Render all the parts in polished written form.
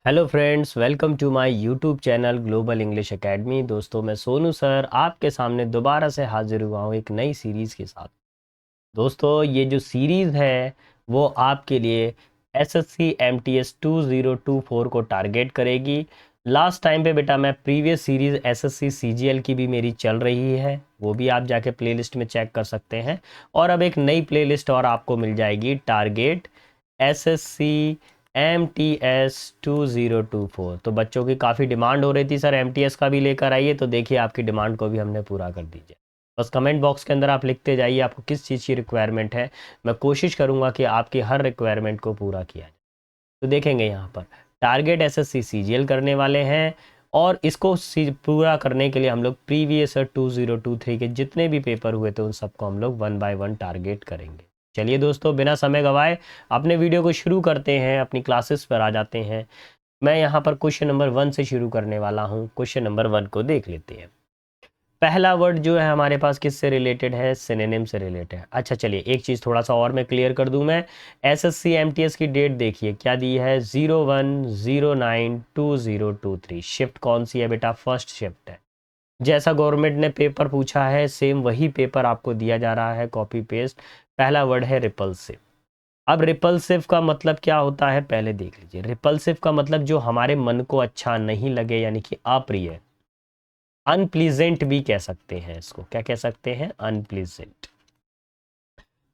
Hello friends, welcome to my YouTube channel Global English Academy. दोस्तों, मैं Sonu sir आपके सामने दोबारा से हाजिर हुआ हूँ एक नई सीरीज़ के साथ। दोस्तों, ये जो सीरीज़ है वो आपके लिए एसएससी एमटीएस 2024 को टारगेट करेगी। लास्ट टाइम पे बेटा मैं प्रीवियस सीरीज़ एसएससी सीजीएल की भी मेरी चल रही है, वो भी आप जाके प्लेलिस्ट में चेक कर सकते हैं। और अब एक नई प्लेलिस्ट और आपको मिल जाएगी, टारगेट एसएससी एमटीएस 2024। तो बच्चों की काफ़ी डिमांड हो रही थी, सर एमटीएस का भी लेकर आइए, तो देखिए आपकी डिमांड को भी हमने पूरा कर दीजिए। बस कमेंट बॉक्स के अंदर आप लिखते जाइए आपको किस चीज़ की रिक्वायरमेंट है। मैं कोशिश करूंगा कि आपकी हर रिक्वायरमेंट को पूरा किया जाए। तो देखेंगे यहाँ पर टारगेट एसएससी सीजीएल करने वाले हैं, और इसको पूरा करने के लिए हम लोग प्रीवियस 2023 के जितने भी पेपर हुए थे उन सबको हम लोग 1 बाय 1 टारगेट करेंगे। चलिए दोस्तों, बिना समय गवाए अपने वीडियो को शुरू करते हैं, अपनी क्लासेस पर आ जाते हैं। मैं यहाँ पर क्वेश्चन नंबर 1 से शुरू करने वाला हूँ। क्वेश्चन नंबर 1 को देख लेते हैं। पहला वर्ड जो है हमारे पास किससे रिलेटेड है? सिनोनिम से रिलेटेड है। अच्छा चलिए, एक चीज़ थोड़ा सा और मैं क्लियर कर दूं। मैं एसएससी एमटीएस की डेट देखिए क्या दी है, 01/09/2023। शिफ्ट कौन सी है बेटा? फर्स्ट शिफ्ट है। जैसा गवर्नमेंट ने पेपर पूछा है सेम वही पेपर आपको दिया जा रहा है, कॉपी पेस्ट। पहला वर्ड है रिपल्सिव। अब रिपल्सिव का मतलब क्या होता है पहले देख लीजिए। रिपल्सिव का मतलब जो हमारे मन को अच्छा नहीं लगे, यानी कि अप्रिय। अनप्लीजेंट भी कह सकते हैं इसको। क्या कह सकते हैं? अनप्लीजेंट।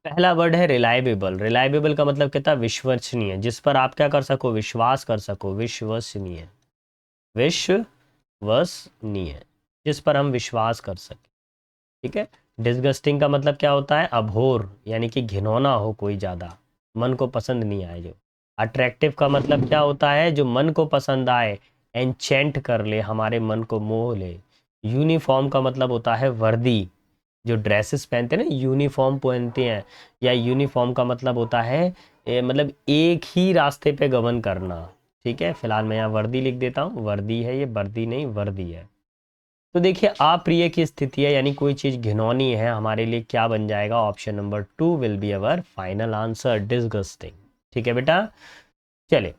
पहला वर्ड है रिलायबल। रिलायबल का मतलब कहता है विश्वसनीय, जिस पर आप क्या कर सको? विश्वास कर सको। विश्वसनीय। विश्वसनीय, जिस पर हम विश्वास कर सके। ठीक है। डिसगस्टिंग का मतलब क्या होता है? अभोर, यानी कि घिनौना हो कोई ज़्यादा, मन को पसंद नहीं आए जो। अट्रैक्टिव का मतलब क्या होता है? जो मन को पसंद आए, एंचेंट कर ले, हमारे मन को मोह ले। यूनिफॉर्म का मतलब होता है वर्दी। जो ड्रेसेस पहनते हैं ना, यूनिफॉर्म पहनते हैं, या यूनिफॉर्म का मतलब होता है मतलब एक ही रास्ते पे गमन करना। ठीक है, फिलहाल मैं यहाँ वर्दी लिख देता हूँ। वर्दी है ये, वर्दी नहीं वर्दी है। तो देखिए अप्रिय की स्थिति है, यानी कोई चीज़ घिनौनी है हमारे लिए, क्या बन जाएगा? Option number 2 will be our final answer, disgusting. ठीक है बेटा। चले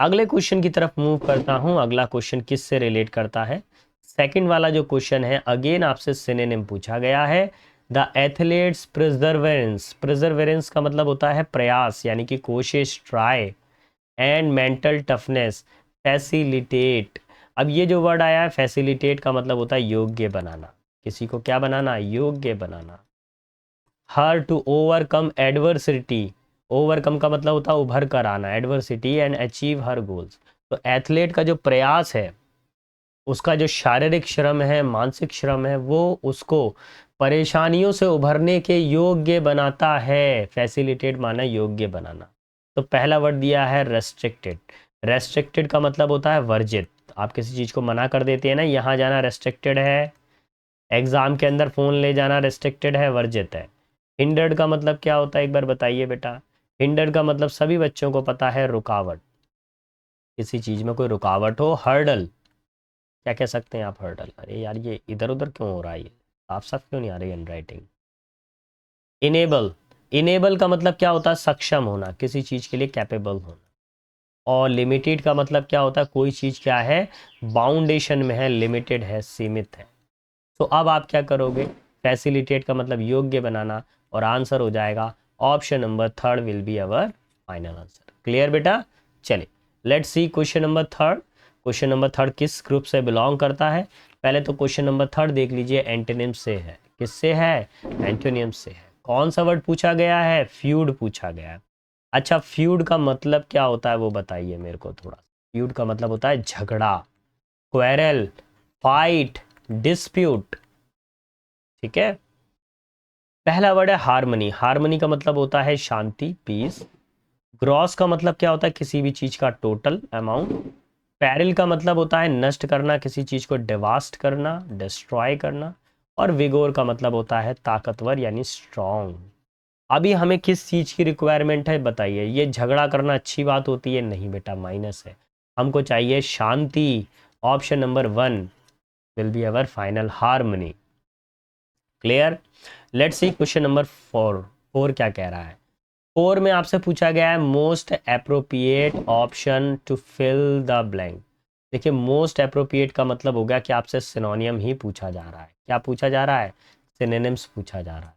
अगले क्वेश्चन की तरफ मूव करता हूं। अगला क्वेश्चन किस से रिलेट करता है? सेकंड वाला जो क्वेश्चन है, अगेन आपसे सिनोनिम पूछा गया है। The athletes प्रिजर्वेरेंस। प्रिजर्वेरेंस का मतलब होता है प्रयास, यानी कि कोशिश, try. And mental toughness, facilitate. अब ये जो वर्ड आया है फैसिलिटेट का मतलब होता है योग्य बनाना। किसी को क्या बनाना? योग्य बनाना। Her to overcome adversity. Overcome का मतलब होता है उभर कर आना, adversity, and achieve her goals. तो एथलीट का जो प्रयास है, उसका जो शारीरिक श्रम है, मानसिक श्रम है, वो उसको परेशानियों से उभरने के योग्य बनाता है। फैसिलिटेट माना योग्य बनाना। तो पहला वर्ड दिया है रेस्ट्रिक्टेड। रेस्ट्रिक्टेड का मतलब होता है वर्जित। आप किसी चीज़ को मना कर देते हैं ना, यहाँ जाना रेस्ट्रिक्टेड है, एग्जाम के अंदर फोन ले जाना रेस्ट्रिक्टेड है, वर्जित है। हिंडर्ड का मतलब क्या होता है एक बार बताइए बेटा? हिंडर्ड का मतलब सभी बच्चों को पता है, रुकावट। किसी चीज में कोई रुकावट हो। हर्डल, क्या कह सकते हैं आप? हर्डल। अरे यार ये इधर उधर क्यों हो रहा है? ये साफ साफ क्यों नहीं आ रही हैंड राइटिंग? इनेबल। इनेबल का मतलब क्या होता है? सक्षम होना, किसी चीज के लिए कैपेबल होना। और लिमिटेड का मतलब क्या होता है? कोई चीज क्या है? बाउंडेशन में है, लिमिटेड है, सीमित है। तो अब आप क्या करोगे? फैसिलिटेट का मतलब योग्य बनाना, और आंसर हो जाएगा option number 3 will be our final answer. Clear बेटा? चलिए let's see question number 3। Question number 3 किस ग्रुप से बिलोंग करता है? पहले तो क्वेश्चन नंबर 3 देख लीजिए, एंटोनिम से है। किससे है? एंटोनियम से है। कौन सा वर्ड पूछा गया है? फ्यूड पूछा गया है। अच्छा, फ्यूड का मतलब क्या होता है वो बताइए मेरे को थोड़ा। फ्यूड का मतलब होता है झगड़ा, क्वेरल, फाइट, डिस्प्यूट। ठीक है। पहला वर्ड है हार्मनी। हार्मनी का मतलब होता है शांति, पीस। ग्रॉस का मतलब क्या होता है? किसी भी चीज का टोटल अमाउंट। पैरिल का मतलब होता है नष्ट करना, किसी चीज को डिवास्ट करना, डिस्ट्रॉय करना। और विगोर का मतलब होता है ताकतवर, यानी स्ट्रॉन्ग। अभी हमें किस चीज की रिक्वायरमेंट है बताइए? ये झगड़ा करना अच्छी बात होती है? नहीं बेटा, माइनस है। हमको चाहिए शांति। Option number 1 will be our final, harmony. Clear? Let's see question number 4। 4 क्या कह रहा है? 4 में आपसे पूछा गया है most appropriate option to fill the blank. देखिए मोस्ट अप्रोप्रिएट का मतलब हो गया कि आपसे सिनोनियम ही पूछा जा रहा है। क्या पूछा जा रहा है? सिनोनिम्स पूछा जा रहा है।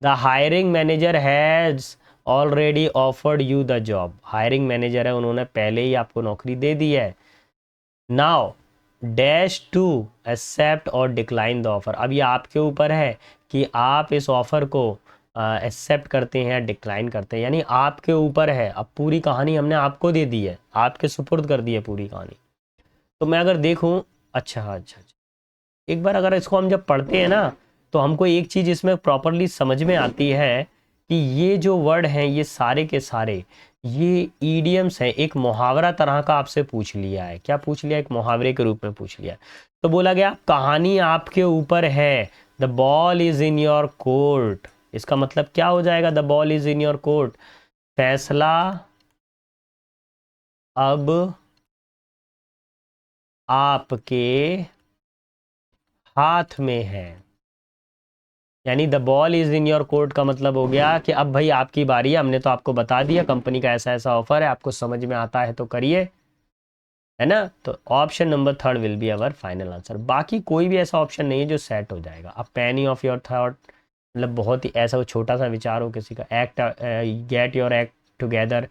The hiring manager has already offered you the job. Hiring manager है, उन्होंने पहले ही आपको नौकरी दे दी है। नाउ डैश टू एक्सेप्ट और डिक्लाइन द ऑफर। अब ये आपके ऊपर है कि आप इस ऑफर को एक्सेप्ट करते हैं या डिक्लाइन करते हैं, यानी आपके ऊपर है। अब पूरी कहानी हमने आपको दे दी है, आपके सुपुर्द कर दी है पूरी कहानी। तो मैं अगर देखूं, अच्छा, एक बार अगर इसको हम जब पढ़ते हैं ना, तो हमको एक चीज़ इसमें प्रॉपरली समझ में आती है कि ये जो वर्ड हैं ये सारे के सारे ये ईडियम्स हैं। एक मुहावरा तरह का आपसे पूछ लिया है। क्या पूछ लिया? एक मुहावरे के रूप में पूछ लिया है। तो बोला गया कहानी आपके ऊपर है, the ball is in your court. इसका मतलब क्या हो जाएगा? The ball is in your court, फैसला अब आपके हाथ में है। यानी the ball is in your court का मतलब हो गया कि अब भाई आपकी बारी है। हमने तो आपको बता दिया कंपनी का ऐसा ऐसा ऑफर है, आपको समझ में आता है तो करिए, है ना। तो option number 3 will be our final answer. बाकी कोई भी ऐसा ऑप्शन नहीं है जो सेट हो जाएगा। अब पेनी ऑफ योर थॉट मतलब बहुत ही ऐसा छोटा सा विचार हो किसी का, act get your act together,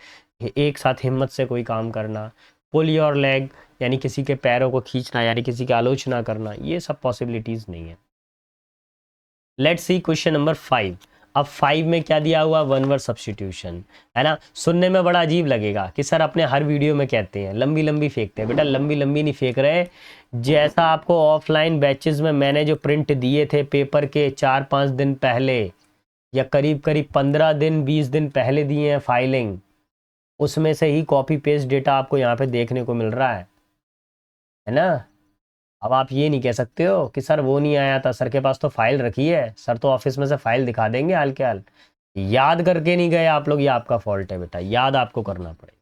एक साथ हिम्मत से कोई काम करना। पुल योर लेग यानी किसी के पैरों को खींचना, यानी किसी की आलोचना करना, ये सब पॉसिबिलिटीज नहीं है। Let's see question number 5। अब 5 में क्या दिया हुआ? वन वर्ड सब्स्टिट्यूशन, है ना। सुनने में बड़ा अजीब लगेगा कि सर अपने हर वीडियो में कहते हैं लंबी लंबी फेंकते हैं। बेटा लंबी लंबी नहीं फेंक रहे। जैसा आपको ऑफलाइन बैचेस में मैंने जो प्रिंट दिए थे पेपर के 4-5 दिन पहले, या करीब करीब 15 दिन 20 दिन पहले दिए हैं फाइलिंग, उसमें से ही कॉपी पेस्ट डेटा आपको यहाँ पे देखने को मिल रहा है ना। अब आप ये नहीं कह सकते हो कि सर वो नहीं आया था, सर के पास तो फाइल रखी है, सर तो ऑफिस में से फाइल दिखा देंगे हाल के हाल। याद करके नहीं गए आप लोग, ये आपका फॉल्ट है बेटा, याद आपको करना पड़ेगा।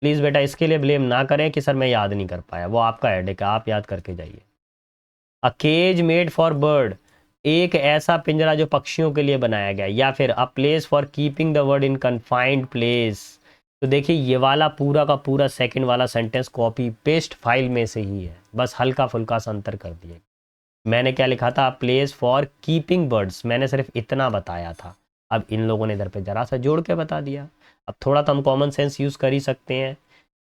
प्लीज़ बेटा इसके लिए ब्लेम ना करें कि सर मैं याद नहीं कर पाया, वो आपका हेडेक है, आप याद करके जाइए। A cage made for bird, एक ऐसा पिंजरा जो पक्षियों के लिए बनाया गया, या फिर a place for keeping the word in confined place. तो देखिए ये वाला पूरा का पूरा सेकंड वाला सेंटेंस कॉपी पेस्ट फाइल में से ही है, बस हल्का फुल्का सा अंतर कर दिया। मैंने क्या लिखा था? प्लेस फॉर कीपिंग बर्ड्स, मैंने सिर्फ इतना बताया था। अब इन लोगों ने इधर पे जरा सा जोड़ के बता दिया। अब थोड़ा तो हम कॉमन सेंस यूज़ कर ही सकते हैं।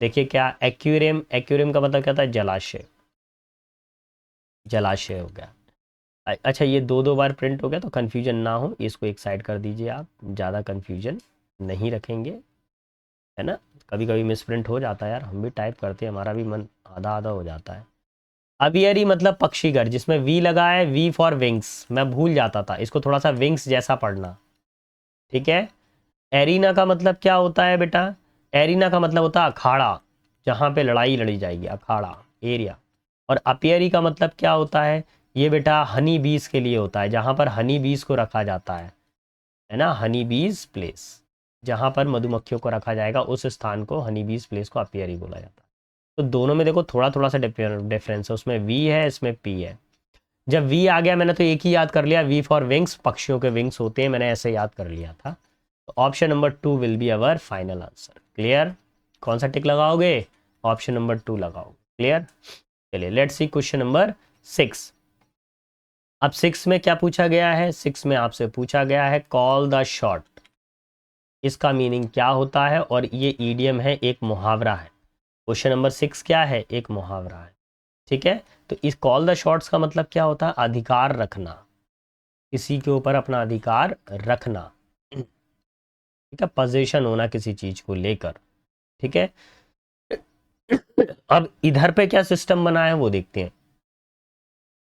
देखिए क्या एक्वेरियम, एक्वेरियम का मतलब क्या था? जलाशय, जलाशय हो गया। अच्छा ये दो दो बार प्रिंट हो गया तो कन्फ्यूजन ना हो, इसको एक साइड कर दीजिए आप, ज़्यादा कन्फ्यूजन नहीं रखेंगे, है ना। कभी कभी मिस प्रिंट हो जाता है यार, हम भी टाइप करते हैं, हमारा भी मन आधा आधा हो जाता है। अवियरी मतलब पक्षी घर, जिसमें वी लगा है, वी फॉर विंग्स, मैं भूल जाता था, इसको थोड़ा सा विंग्स जैसा पढ़ना, ठीक है। एरिना का मतलब क्या होता है बेटा? एरिना का मतलब होता है अखाड़ा, जहाँ पे लड़ाई लड़ी जाएगी, अखाड़ा, एरिया। और अपियरी का मतलब क्या होता है? ये बेटा हनी बीज के लिए होता है, जहाँ पर हनी बीज को रखा जाता है ना, हनी बीज प्लेस, जहाँ पर मधुमक्खियों को रखा जाएगा उस स्थान को हनी बीज प्लेस को अपियरी बोला जाता है। तो दोनों में देखो थोड़ा थोड़ा सा डिफरेंस है, उसमें वी है इसमें पी है। जब वी आ गया मैंने तो एक ही याद कर लिया, वी फॉर विंग्स, पक्षियों के विंग्स होते हैं, मैंने ऐसे याद कर लिया था। तो option number 2 will be our final answer. Clear? कौन सा टिक लगाओगे? ऑप्शन नंबर 2 लगाओ। क्लियर? चलिए लेट्स सी क्वेश्चन नंबर 6। अब 6 में क्या पूछा गया है? 6 में आपसे पूछा गया है कॉल द शॉट, इसका मीनिंग क्या होता है? और ये ईडियम है, एक मुहावरा है। क्वेश्चन नंबर 6 क्या है? एक मुहावरा है, ठीक है। तो इस कॉल द शॉट्स का मतलब क्या होता है? अधिकार रखना, किसी के ऊपर अपना अधिकार रखना, ठीक है, पोजीशन होना किसी चीज को लेकर, ठीक है। अब इधर पे क्या सिस्टम बना है वो देखते हैं।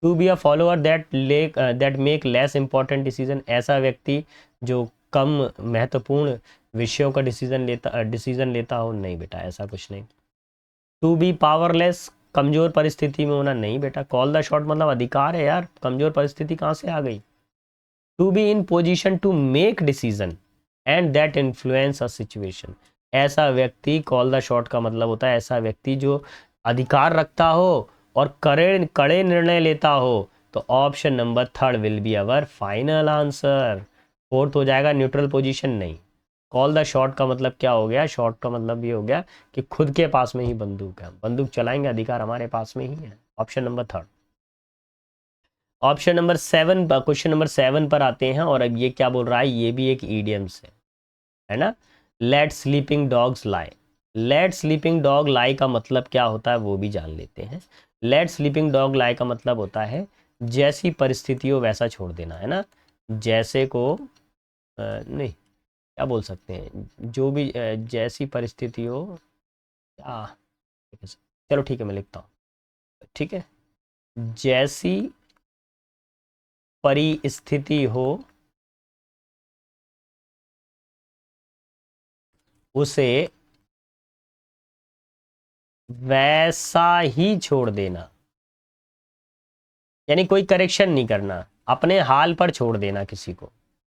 To be a follower that make less important decision, ऐसा व्यक्ति जो कम महत्वपूर्ण विषयों का डिसीजन लेता हो। नहीं बेटा ऐसा कुछ नहीं। टू बी पावरलेस, कमजोर परिस्थिति में होना। नहीं बेटा, कॉल द शॉट मतलब अधिकार है यार, कमजोर परिस्थिति कहाँ से आ गई? To be in position to make decision and that influence a situation, ऐसा व्यक्ति, कॉल द शॉट का मतलब होता है ऐसा व्यक्ति जो अधिकार रखता हो और कड़े कड़े निर्णय लेता हो। तो option number 3 will be our final answer. Fourth हो जाएगा न्यूट्रल पोजीशन, नहीं, कॉल द शॉट का मतलब क्या हो गया, शॉट का मतलब ये हो गया कि खुद के पास में ही बंदूक है, बंदूक चलाएंगे, अधिकार हमारे पास में ही है। Option number third. Option number 7, question number 7 पर आते हैं, और अब ये क्या बोल रहा है, ये भी एक ईडियम्स है ना। लेट स्लीपिंग डॉग्स लाई। लेट स्लीपिंग डॉग लाई का मतलब क्या होता है वो भी जान लेते हैं। लेट स्लीपिंग डॉग लाई का मतलब होता है जैसी परिस्थिति हो वैसा छोड़ देना, है ना। जैसे को नहीं, क्या बोल सकते हैं, जो भी जैसी परिस्थिति हो, क्या, चलो ठीक है मैं लिखता हूँ, ठीक है। जैसी परिस्थिति हो उसे वैसा ही छोड़ देना, यानी कोई करेक्शन नहीं करना, अपने हाल पर छोड़ देना किसी को,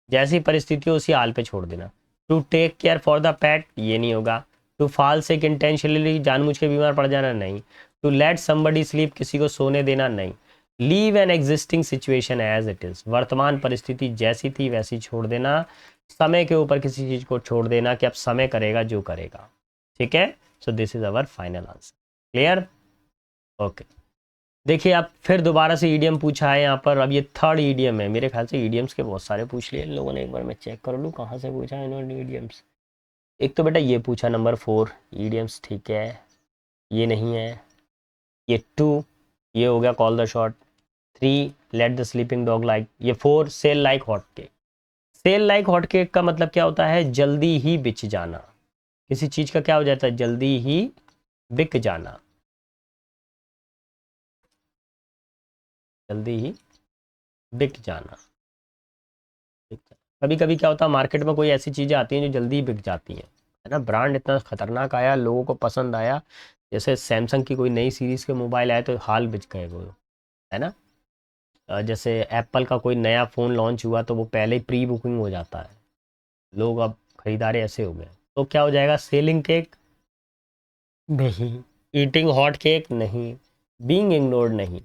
जैसी परिस्थिति हो उसी हाल पे छोड़ देना। To take care for the pet, ये नहीं होगा। टू फॉल सिक इंटेंशनली, जानबूझ के बीमार पड़ जाना, नहीं। टू लेट समबडी स्लीप, किसी को सोने देना, नहीं। Leave an existing situation as it is, वर्तमान परिस्थिति जैसी थी वैसी छोड़ देना। समय के ऊपर किसी चीज को छोड़ देना कि अब समय करेगा जो करेगा, ठीक है। So this is our final answer. Clear, okay. देखिए अब फिर दोबारा से ईडीएम पूछा है यहाँ पर, अब ये थर्ड ईडीएम है, मेरे ख्याल से ईडीएम्स के बहुत सारे पूछ लिए इन लोगों ने, एक बार मैं चेक कर लूँ कहाँ से पूछा है इन्होंने ईडीएम्स। एक तो बेटा ये पूछा नंबर 4 ईडीएम्स, ठीक है, ये नहीं है। ये 2, ये हो गया call the shot. 3, let the sleeping dog like. ये 4, sell like hot cake. Sell like hot cake का मतलब क्या होता है, जल्दी ही बिक जाना, किसी चीज का क्या हो जाता है, जल्दी ही बिक जाना, जल्दी ही बिक जाना। कभी कभी क्या होता है, मार्केट में कोई ऐसी चीज़ें आती हैं जो जल्दी बिक जाती हैं, है ना। ब्रांड इतना खतरनाक आया, लोगों को पसंद आया, जैसे सैमसंग की कोई नई सीरीज़ के मोबाइल आए तो हाल बिक गए वो, है ना। जैसे एप्पल का कोई नया फ़ोन लॉन्च हुआ तो वो पहले ही प्री बुकिंग हो जाता है, लोग अब खरीदारे ऐसे हो गए। तो क्या हो जाएगा, सेलिंग केक नहीं, ईटिंग हॉट केक नहीं, बीइंग इग्नोर्ड नहीं,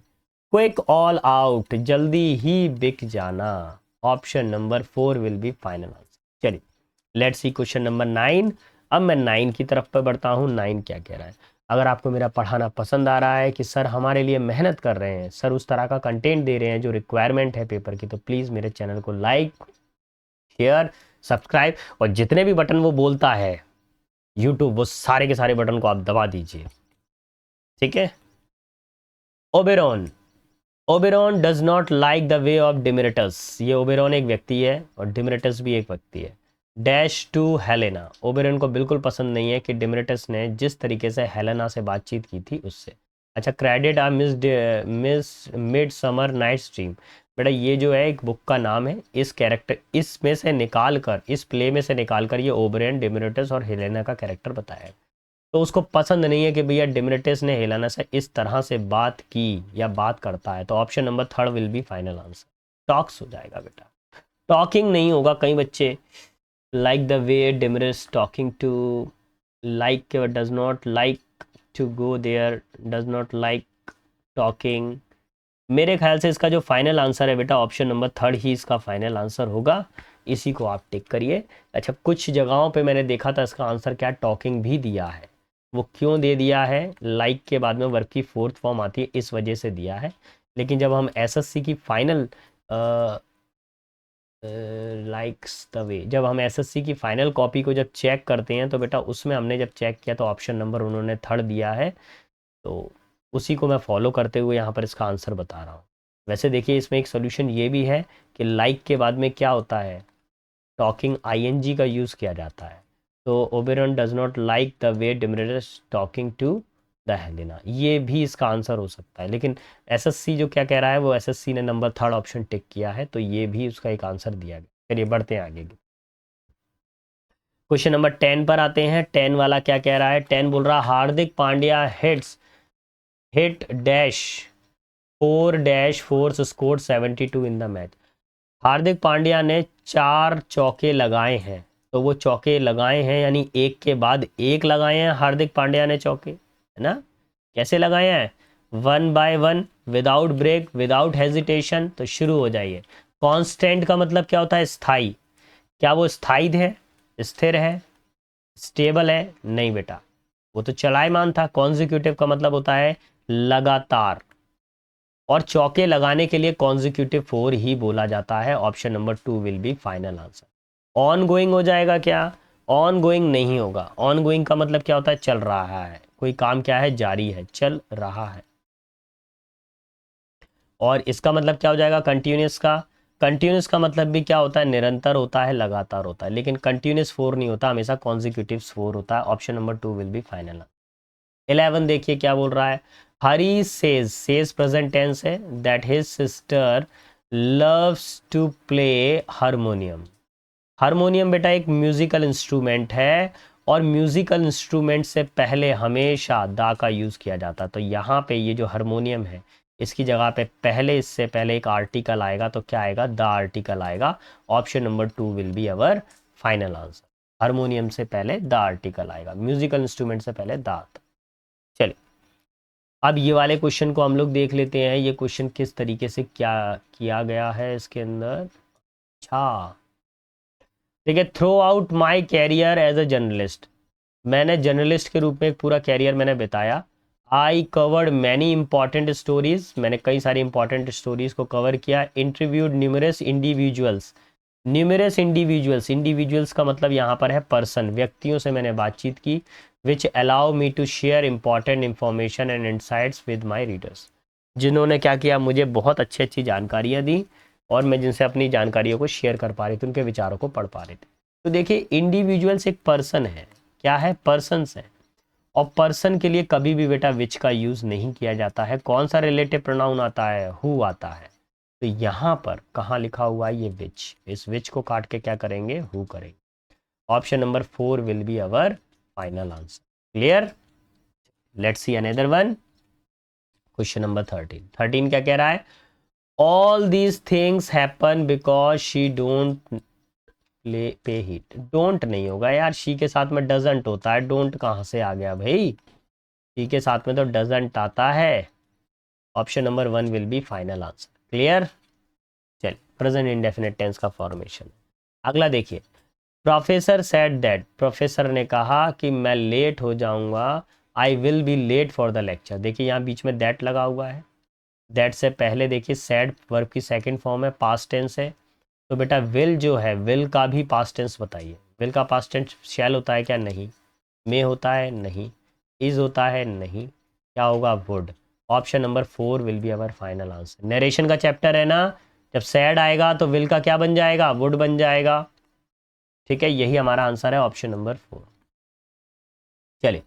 क्विक ऑल आउट, जल्दी ही बिक जाना। Option number 4 will be final answer. चलिए लेट्स सी क्वेश्चन नंबर 9। अब मैं 9 की तरफ पर बढ़ता हूँ, 9 क्या कह रहा है। अगर आपको मेरा पढ़ाना पसंद आ रहा है कि सर हमारे लिए मेहनत कर रहे हैं, सर उस तरह का कंटेंट दे रहे हैं जो रिक्वायरमेंट है पेपर की, तो प्लीज़ मेरे चैनल को लाइक, शेयर, सब्सक्राइब, और जितने भी बटन वो बोलता है यूट्यूब, वो सारे के सारे बटन को आप दबा दीजिए, ठीक है। Oberon, Oberon does not like the way of demerits. ये ओबेरॉन एक व्यक्ति है और डिमेरिटस भी एक व्यक्ति है। डैश टू हेलेना, ओबेरॉन को बिल्कुल पसंद नहीं है कि डिमेरिटस ने जिस तरीके से हेलेना से बातचीत की थी उससे। अच्छा, credit a miss midsummer night dream, बेटा ये जो है एक बुक का नाम है, इस कैरेक्टर इसमें से निकाल कर, इस प्ले में से निकाल कर ये ओबेरॉन, डिमेरिटस और हेलेना का कैरेक्टर बताया है। तो उसको पसंद नहीं है कि भैया डिमेरिटस ने हेलेना से इस तरह से बात की या बात करता है, तो option number 3 will be final answer. Talks हो जाएगा बेटा, टॉकिंग नहीं होगा। कई बच्चे like the way Demetrius talking to, like does not like to go there, does not like talking. मेरे ख्याल से इसका जो फाइनल आंसर है बेटा, ऑप्शन नंबर 3 ही इसका फाइनल आंसर होगा, इसी को आप टिक करिए। अच्छा, कुछ जगहों पे मैंने देखा था इसका आंसर क्या, टॉकिंग भी दिया है। वो क्यों दे दिया है, लाइक के बाद में वर्ब की 4th फॉर्म आती है, इस वजह से दिया है। लेकिन जब हम एसएससी की फाइनल लाइक्स द वे, जब हम एसएससी की फाइनल कॉपी को जब चेक करते हैं तो बेटा उसमें हमने जब चेक किया तो ऑप्शन नंबर उन्होंने 3 दिया है, तो उसी को मैं फॉलो करते हुए यहाँ पर इसका आंसर बता रहा हूँ। वैसे देखिए इसमें एक सोल्यूशन ये भी है कि लाइक के बाद में क्या होता है, टॉकिंग आईएनजी का यूज़ किया जाता है। तो Oberon does not like the way Demetrius talking to the Helena, ये भी इसका आंसर हो सकता है। लेकिन एसएससी जो क्या कह रहा है, वो एसएससी ने नंबर 3 ऑप्शन टिक किया है, तो ये भी उसका एक आंसर दिया गया। चलिए बढ़ते हैं आगे। क्वेश्चन नंबर 10 पर आते हैं। 10 वाला क्या कह रहा है, 10 बोल रहा Hardik Pandya hit dash 4 dash fours score 72 in the match. Hardik Pandya ने 4 चौके लगाए हैं, तो वो चौके लगाए हैं यानी एक के बाद एक लगाए हैं हार्दिक पांड्या ने चौके, है ना। कैसे लगाए हैं, 1 by 1, without break, without hesitation. तो शुरू हो जाइए। कांस्टेंट का मतलब क्या होता है, स्थाई। क्या वो स्थाई है, स्थिर है, स्टेबल है, नहीं बेटा, वो तो चलायमान था। कॉन्जिक्यूटिव का मतलब होता है लगातार, और चौके लगाने के लिए कॉन्जिक्यूटिव 4 ही बोला जाता है। Option number 2 will be final answer. On going हो जाएगा क्या? ऑन गोइंग नहीं होगा। ऑन गोइंग का मतलब क्या होता है? चल रहा है, कोई काम क्या है? जारी है, चल रहा है। और इसका मतलब क्या हो जाएगा? कंटिन्यूस का। कंटिन्यूस का मतलब भी क्या होता है? निरंतर होता है, लगातार होता है, लेकिन कंटिन्यूस 4 नहीं होता, हमेशा कॉन्जिक्यूटिव 4 होता है। Option number 2 will be final. 11 देखिए क्या बोल रहा है। हरी सेज प्रेजेंट टेंस है, that his sister loves to play harmonium. Harmonium बेटा एक म्यूजिकल इंस्ट्रूमेंट है, और म्यूजिकल इंस्ट्रूमेंट से पहले हमेशा दा का यूज किया जाता है। तो यहाँ पे ये जो हारमोनियम है, इसकी जगह पे पहले, इससे पहले एक आर्टिकल आएगा, तो क्या आएगा? द आर्टिकल आएगा। Option number 2 will be our final answer. Harmonium से पहले द आर्टिकल आएगा, म्यूजिकल इंस्ट्रूमेंट से पहले द आता। चलिए, अब ये वाले क्वेश्चन को हम लोग देख लेते हैं। ये क्वेश्चन किस तरीके से क्या किया गया है इसके अंदर। अच्छा, देखिए, throughout my career as a journalist, मैंने जर्नलिस्ट के रूप में एक पूरा कैरियर मैंने बिताया। I covered many important stories, मैंने कई सारी इंपॉर्टेंट स्टोरीज को कवर किया। Interviewed numerous individuals, numerous individuals, individuals का मतलब यहाँ पर है पर्सन, व्यक्तियों से मैंने बातचीत की। Which allow me to share important information and insights with my readers, जिन्होंने क्या किया? मुझे बहुत अच्छी अच्छी जानकारियाँ दी, और मैं जिनसे अपनी जानकारियों को शेयर कर पा रही थी, उनके विचारों को पढ़ पा रही थी। तो देखिए, इंडिविजुअल्स एक पर्सन है। क्या है? पर्सन्स है। और पर्सन के लिए कभी भी बेटा विच का यूज नहीं किया जाता है। कौन सा रिलेटिव प्रोनाउन आता है? हु आता है। तो यहाँ पर कहाँ लिखा हुआ है? ये विच, इस विच को काट के क्या करेंगे? हु करेंगे। Option number 4 will be our final answer. Clear? Let's see another one. Question number 13 क्या कह रहा है? All these things happen because she don't pay hit. Don't नहीं होगा यार, शी के साथ में डजंट होता है। डोंट कहाँ से आ गया भाई? शी के साथ में तो डजंट आता है। Option number 1 will be final answer. Clear? चलिए, प्रेजेंट इंडेफिनिट टेंस का फॉर्मेशन। अगला देखिए, प्रोफेसर सेड दैट, प्रोफेसर ने कहा कि मैं लेट हो जाऊंगा। I will be late for the lecture. देखिए यहाँ बीच में दैट लगा हुआ है। दैट से पहले देखिए सैड वर्ब की सेकंड फॉर्म है, पास्ट टेंस है। तो बेटा विल जो है, विल का भी पास्ट टेंस बताइए। विल का पास्ट टेंस शैल होता है क्या? नहीं। मे होता है? नहीं। इज होता है? नहीं। क्या होगा? Would. Option number 4 will be our final answer. Narration का चैप्टर है ना, जब सैड आएगा तो विल का क्या बन जाएगा? वुड बन जाएगा। ठीक है, यही हमारा आंसर है, ऑप्शन नंबर 4। चलिए,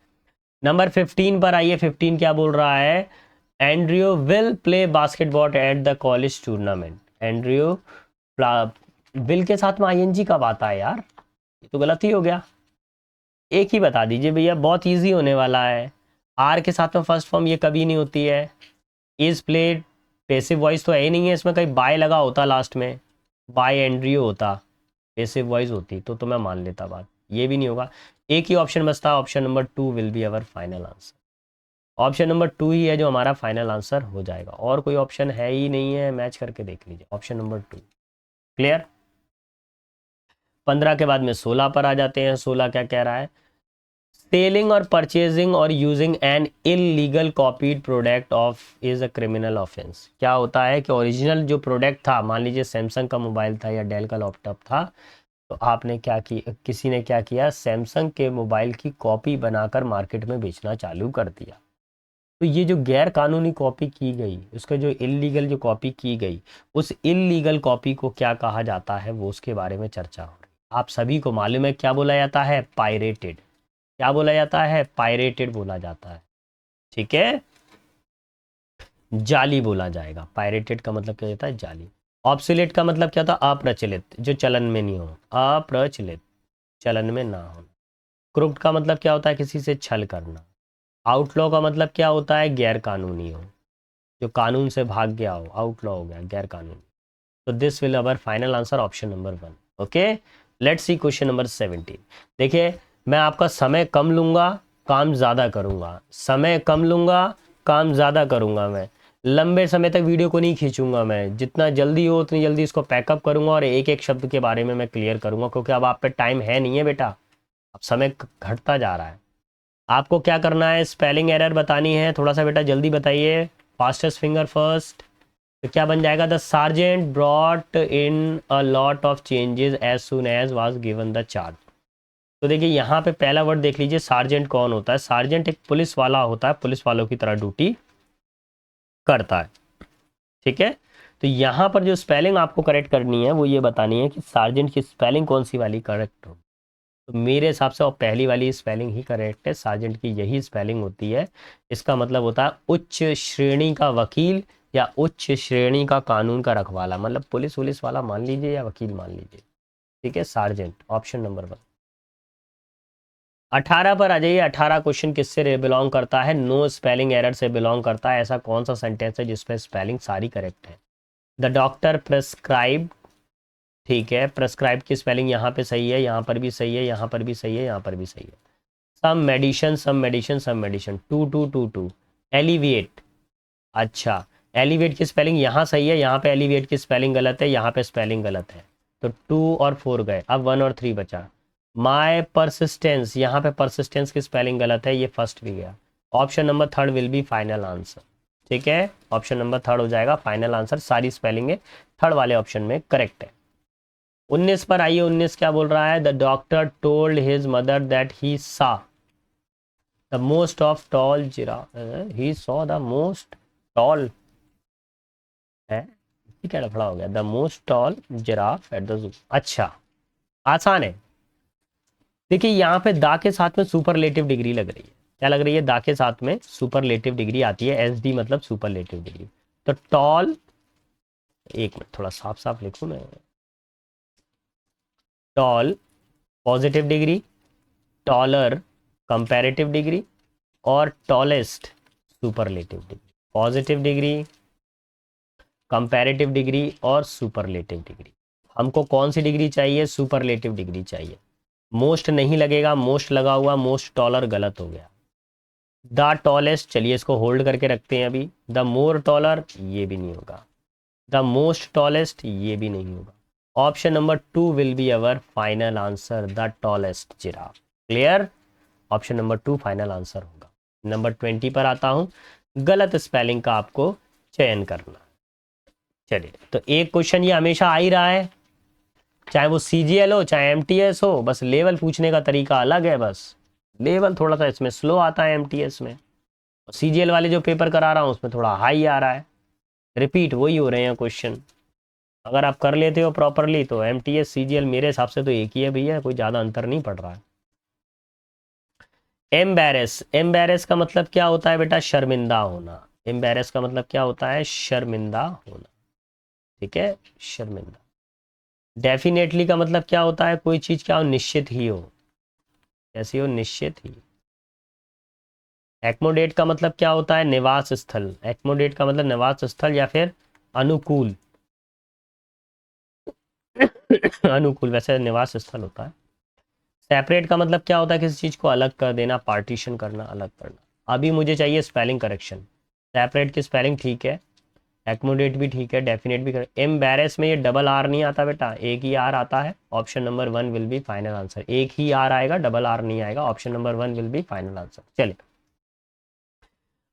नंबर 15 पर आइए। 15 क्या बोल रहा है? Andrew will play basketball at the college tournament. Andrew, will के साथ में आईएनजी कब आता है यार? ये तो गलत ही हो गया। एक ही बता दीजिए भैया, बहुत इजी होने वाला है। आर के साथ में फर्स्ट फॉर्म ये कभी नहीं होती है। इज प्लेड, पैसिव वॉइस तो है ही नहीं है इसमें, कहीं बाय लगा होता लास्ट में, बाय एंड्रयू होता, पैसिव वॉइस होती तो मैं मान लेता बात। ये भी नहीं होगा। एक ही ऑप्शन बचता है, option number 2 will be our final answer. Option number 2 ही है जो हमारा फाइनल आंसर हो जाएगा, और कोई ऑप्शन है ही नहीं है। मैच करके देख लीजिए, ऑप्शन नंबर 2। क्लियर? 15 के बाद में 16 पर आ जाते हैं। 16 क्या कह रहा है? सेलिंग और परचेजिंग और using an illegal copied product of is a criminal offence. क्या होता है कि ओरिजिनल जो प्रोडक्ट था, मान लीजिए सैमसंग का मोबाइल था या डेल का लैपटॉप था, तो आपने क्या की, किसी ने क्या किया? सैमसंग के मोबाइल की कॉपी बनाकर मार्केट में बेचना चालू कर दिया। तो ये जो गैर कानूनी कॉपी की गई, उसका जो इलीगल जो कॉपी की गई, उस इलीगल कॉपी को क्या कहा जाता है, वो उसके बारे में चर्चा हो रही है। आप सभी को मालूम है क्या बोला जाता है? पायरेटेड। क्या बोला जाता है? पायरेटेड बोला जाता है। ठीक है, जाली बोला जाएगा। पायरेटेड का मतलब क्या होता है? जाली। ऑब्सोलेट का मतलब क्या था? अप्रचलित, जो चलन में नहीं हो, अप्रचलित, चलन में ना हो। क्रुप्ट का मतलब क्या होता है? किसी से छल करना। आउटलॉ का मतलब क्या होता है? गैर कानूनी हो, जो कानून से भाग गया हो, आउटलॉ हो गया, गैर कानूनी। तो this will our final answer, option number 1। Okay, let's see question number 17। देखिए, मैं आपका समय कम लूंगा, काम ज़्यादा करूंगा। समय कम लूंगा, काम ज़्यादा करूंगा मैं, लंबे समय तक वीडियो को नहीं खींचूंगा मैं, जितना जल्दी हो उतनी जल्दी इसको पैकअप करूंगा और एक एक शब्द के बारे में मैं क्लियर करूंगा, क्योंकि अब आप पे टाइम है नहीं है बेटा, अब समय घटता जा रहा है। आपको क्या करना है, स्पेलिंग एरर बतानी है, थोड़ा सा बेटा जल्दी बताइए, फास्टेस्ट फिंगर फर्स्ट। तो क्या बन जाएगा, the sergeant brought in a lot of changes as soon as was given the charge. तो देखिए यहाँ पे पहला वर्ड देख लीजिए, सार्जेंट कौन होता है, सार्जेंट एक पुलिस वाला होता है, पुलिस वालों की तरह ड्यूटी करता है, ठीक है। तो यहाँ पर जो स्पेलिंग आपको करेक्ट करनी है वो ये बतानी है कि सार्जेंट की स्पेलिंग कौन सी वाली करेक्ट हो। तो मेरे हिसाब से और पहली वाली स्पेलिंग ही करेक्ट है, सार्जेंट की यही स्पेलिंग होती है। इसका मतलब होता है उच्च श्रेणी का वकील या उच्च श्रेणी का कानून का रखवाला, मतलब पुलिस वुलिस वाला मान लीजिए या वकील मान लीजिए, ठीक है। Sergeant option number 1। 18 पर आ जाइए। 18 क्वेश्चन किससे बिलोंग करता है, नो स्पेलिंग एरर से बिलोंग करता है। ऐसा कौन सा सेंटेंस है जिसमें स्पेलिंग सारी करेक्ट है। द डॉक्टर प्रेस्क्राइब, ठीक है, प्रेस्क्राइब की स्पेलिंग यहाँ पे सही है, यहाँ पर भी सही है, यहाँ पर भी सही है, यहाँ पर भी सही है। Some medicine, some medicine, some medicine, to to to to. Alleviate, अच्छा, एलिवेट की स्पेलिंग यहाँ सही है, यहाँ पे एलिवेट की स्पेलिंग गलत है, यहाँ पे स्पेलिंग गलत है, तो 2 और 4 गए, अब 1 और 3 बचा। माय परसिस्टेंस, यहाँ पे परसिस्टेंस की स्पेलिंग गलत है, ये फर्स्ट भी गया। Option number 3 will be final answer, ठीक है, ऑप्शन नंबर 3 हो जाएगा फाइनल आंसर। सारी स्पेलिंग थर्ड वाले ऑप्शन में करेक्ट है। 19 पर आइए। 19 क्या बोल रहा है, the doctor told his mother that he saw the most of tall giraffe, he saw the most tall है, ये क्या लफड़ा हो गया, the most tall giraffe at the zoo. अच्छा, आसान है। देखिए यहाँ पे दा के साथ में सुपरलेटिव डिग्री लग रही है, क्या लग रही है, दा के साथ में सुपरलेटिव डिग्री आती है, एस डी मतलब सुपरलेटिव डिग्री। तो टॉल, एक मिनट थोड़ा साफ साफ लिखूं मैं, tall positive degree, taller comparative degree, और tallest superlative degree. Positive degree, comparative degree और सुपरलेटिव डिग्री। हमको कौन सी डिग्री चाहिए, सुपरलेटिव डिग्री चाहिए। मोस्ट नहीं लगेगा, मोस्ट लगा हुआ, मोस्ट टॉलर गलत हो गया। द टॉलेस्ट, चलिए इसको होल्ड करके रखते हैं अभी। द मोर टॉलर, ये भी नहीं होगा। द मोस्ट टॉलेस्ट, ये भी नहीं होगा। Option number 2 will be our final answer, the tallest giraffe. Clear, option number 2 final answer होगा। नंबर 20 पर आता हूं, गलत स्पेलिंग का आपको चयन करना। चलिए, तो एक क्वेश्चन ये हमेशा आ ही रहा है, चाहे वो सीजीएल हो चाहे एमटीएस हो, बस लेवल पूछने का तरीका अलग है, बस लेवल थोड़ा सा इसमें स्लो आता है एमटीएस में, सीजीएल वाले जो पेपर करा रहा हूँ उसमें थोड़ा हाई आ रहा है, रिपीट वही हो रहे हैं क्वेश्चन। अगर आप कर लेते हो प्रॉपरली तो एमटीएस सीजीएल मेरे हिसाब से तो एक ही है भैया, कोई ज़्यादा अंतर नहीं पड़ रहा है। एम्बेरस, एम्बेरस का मतलब क्या होता है बेटा, शर्मिंदा होना। एम्बेरस का मतलब क्या होता है, शर्मिंदा होना, ठीक है, शर्मिंदा। डेफिनेटली का मतलब क्या होता है, कोई चीज़ क्या हो, निश्चित ही हो, कैसी हो, निश्चित ही। एक्मोडेट का मतलब क्या होता है, निवास स्थल। एक्मोडेट का मतलब निवास स्थल या फिर अनुकूल अनुकूल, वैसे निवास स्थल होता है। सेपरेट का मतलब क्या होता है, किसी चीज को अलग कर देना, पार्टीशन करना, अलग करना। अभी मुझे चाहिए स्पेलिंग करेक्शन। सेपरेट की स्पेलिंग ठीक है, एक्मोडेट भी ठीक है, डेफिनेट भी कर। एम्बेरस में ये डबल आर नहीं आता बेटा, एक ही आर आता है। Option number 1 will be final answer, एक ही आर आएगा, डबल आर नहीं आएगा। Option number 1 will be final answer. चलिए,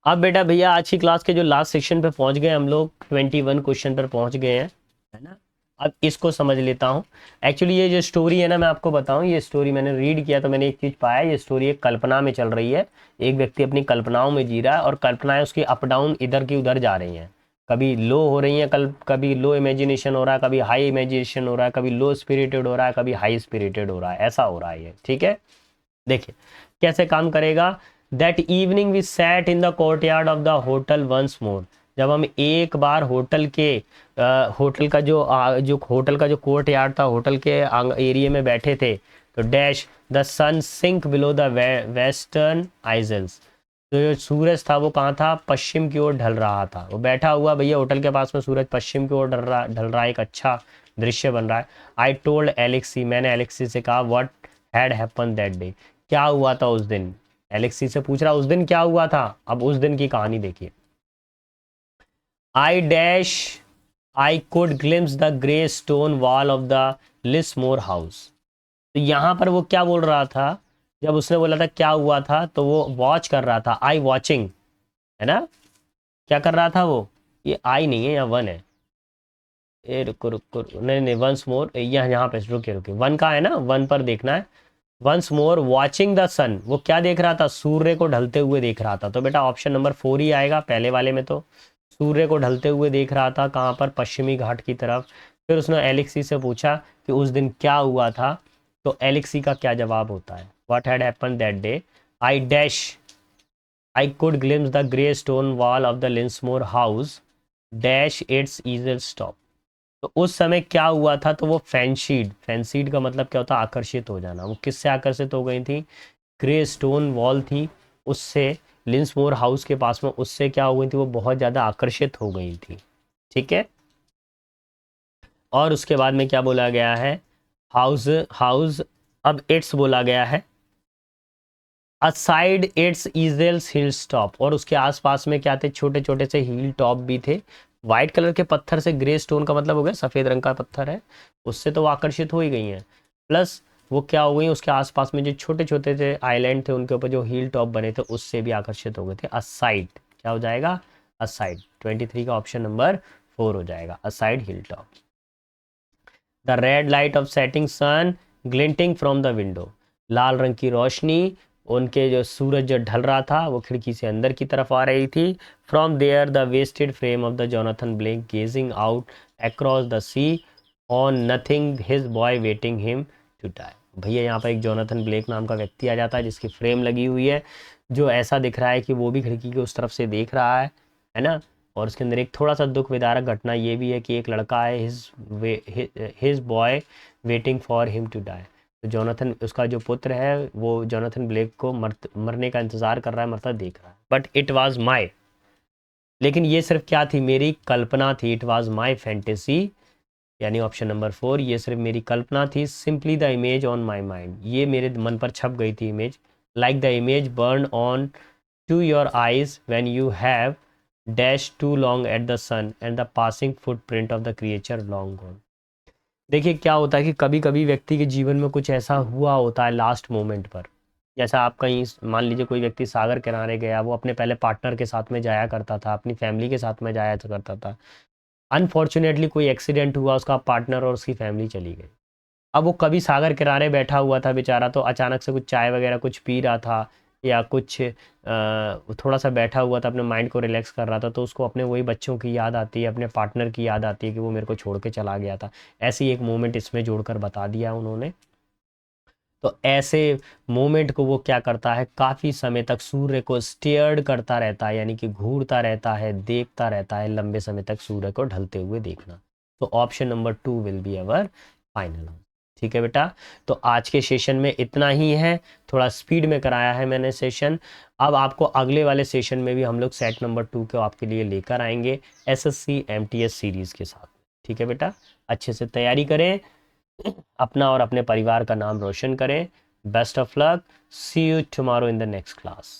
अब बेटा भैया आज की क्लास के जो लास्ट सेक्शन पे पहुंच गए हम लोग, 21 क्वेश्चन पर पहुंच गए हैं, है ना। अब इसको समझ लेता हूँ। एक्चुअली ये जो स्टोरी है ना, मैं आपको बताऊं, ये स्टोरी मैंने रीड किया तो मैंने एक चीज़ पाया, ये स्टोरी एक कल्पना में चल रही है। एक व्यक्ति अपनी कल्पनाओं में जी रहा है और कल्पनाएं उसकी अप डाउन इधर की उधर जा रही हैं, कभी लो हो रही हैं, कभी लो इमेजिनेशन हो रहा है, कभी हाई इमेजिनेशन हो रहा है, कभी लो स्पिरिटेड हो रहा है, कभी हाई स्पिरिटेड हो रहा है, ऐसा हो रहा है ये, ठीक है। देखिए कैसे काम करेगा। That evening we sat in the courtyard of the hotel once more. जब हम एक बार होटल के होटल का जो होटल का जो कोर्ट यार्ड था, होटल के एरिया में बैठे थे, तो dash the sun sink below the western isles. तो जो सूरज था वो कहाँ था, पश्चिम की ओर ढल रहा था। वो बैठा हुआ भैया होटल के पास में, सूरज पश्चिम की ओर ढल रहा है, एक अच्छा दृश्य बन रहा है। आई टोल्ड एलेक्सी, मैंने एलेक्सी से कहा, what had happen that day, क्या हुआ था उस दिन। एलेक्सी से पूछ रहा उस दिन क्या हुआ था। अब उस दिन की कहानी देखिए। I dash I could glimpse the grey stone wall of the Lismore house. तो यहाँ पर वो क्या बोल रहा था, जब उसने बोला था क्या हुआ था, तो वो वॉच कर रहा था, आई वॉचिंग, है ना, क्या कर रहा था वो, ये आई नहीं है, यहाँ वन है, ए रुको रुको नहीं नहीं, वंस मोर, यहाँ पे रुके रुके, वन का है ना, वन पर देखना है। वंस मोर वॉचिंग द सन, वो क्या देख रहा था, सूर्य को ढलते हुए देख रहा था। तो बेटा ऑप्शन नंबर 4 ही आएगा, पहले वाले में तो सूर्य को ढलते हुए देख रहा था, कहाँ पर, पश्चिमी घाट की तरफ। फिर उसने एलेक्सी से पूछा कि उस दिन क्या हुआ था, तो एलेक्सी का क्या जवाब होता है, what had happened that day, I dash I could glimpse the grey stone wall of the Linsmore house dash it's easel stop. तो उस समय क्या हुआ था, तो वो फैंसीड, फैंसीड का मतलब क्या होता है, आकर्षित हो जाना। वो किससे आकर्षित हो गई थी, ग्रे स्टोन वॉल थी उससे, लिंसमोर हाउस के पास में, उससे क्या हो गई थी, वो बहुत ज़्यादा आकर्षित हो गई थी। ठीक है, और उसके बाद में क्या बोला गया है, हाउस हाउस, अब इट्स बोला गया है, असाइड इट्स ईजल्स हिल टॉप, और उसके आसपास में क्या थे, छोटे छोटे से हिल टॉप भी थे। वाइट कलर के पत्थर से, ग्रे स्टोन का मतलब हो गया सफ़ेद रंग का पत्थर है, उससे तो वो आकर्षित हो ही गई हैं। प्लस वो क्या हो गई, उसके आसपास में जो छोटे छोटे से आइलैंड थे, उनके ऊपर जो हिल टॉप बने थे, उससे भी आकर्षित हो गए थे। असाइड क्या हो जाएगा, असाइड, 23 का ऑप्शन नंबर 4 हो जाएगा, aside hill top. The red light of setting sun glinting from the window, लाल रंग की रोशनी, उनके जो सूरज जो ढल रहा था वो खिड़की से अंदर की तरफ आ रही थी। From there the wasted frame of the Jonathan Blake gazing out across the sea on nothing his boy waiting him to die. भैया यहाँ पर एक जोनाथन ब्लेक नाम का व्यक्ति आ जाता है, जिसकी फ्रेम लगी हुई है, जो ऐसा दिख रहा है कि वो भी खिड़की के उस तरफ से देख रहा है ना। और उसके अंदर एक थोड़ा सा दुख विदारक घटना ये भी है कि एक लड़का है, his boy waiting for him to die. तो जोनाथन, उसका जो पुत्र है, वो जोनाथन ब्लेक को मरने का इंतज़ार कर रहा है, मरता देख रहा है। बट इट वाज माई, लेकिन ये सिर्फ क्या थी, मेरी कल्पना थी, इट वाज माई फैंटेसी, यानी ऑप्शन नंबर 4, ये सिर्फ मेरी कल्पना थी। Simply the image on my mind, ये मेरे मन पर छप गई थी image. Like the image burn on to your eyes when you have dash too long at the sun and the passing footprint of the creature long gone. देखिए क्या होता है कि कभी कभी व्यक्ति के जीवन में कुछ ऐसा हुआ होता है लास्ट मोमेंट पर। जैसा आप कहीं, मान लीजिए कोई व्यक्ति सागर किनारे गया, वो अपने पहले पार्टनर के साथ में जाया करता था, अपनी फैमिली के साथ में जाया करता था। अनफॉर्चुनेटली कोई एक्सीडेंट हुआ, उसका पार्टनर और उसकी फैमिली चली गई। अब वो कभी सागर किनारे बैठा हुआ था बेचारा, तो अचानक से कुछ चाय वगैरह कुछ पी रहा था, या कुछ थोड़ा सा बैठा हुआ था, अपने माइंड को रिलैक्स कर रहा था, तो उसको अपने वही बच्चों की याद आती है, अपने पार्टनर की याद आती है कि वो मेरे को छोड़ के चला गया था। ऐसी एक मोमेंट इसमें जोड़कर बता दिया उन्होंने। तो ऐसे मोमेंट को वो क्या करता है, काफ़ी समय तक सूर्य को स्टेयर्ड करता रहता है, यानी कि घूरता रहता है, देखता रहता है, लंबे समय तक सूर्य को ढलते हुए देखना। तो option number 2 will be our final. ठीक है बेटा, तो आज के सेशन में इतना ही है, थोड़ा स्पीड में कराया है मैंने सेशन। अब आपको अगले वाले सेशन में भी हम लोग सेट नंबर 2 को आपके लिए लेकर आएंगे, एसएससी एमटीएस सीरीज़ के साथ। ठीक है बेटा, अच्छे से तैयारी करें, अपना और अपने परिवार का नाम रोशन करें। Best of luck, see you tomorrow in the next class.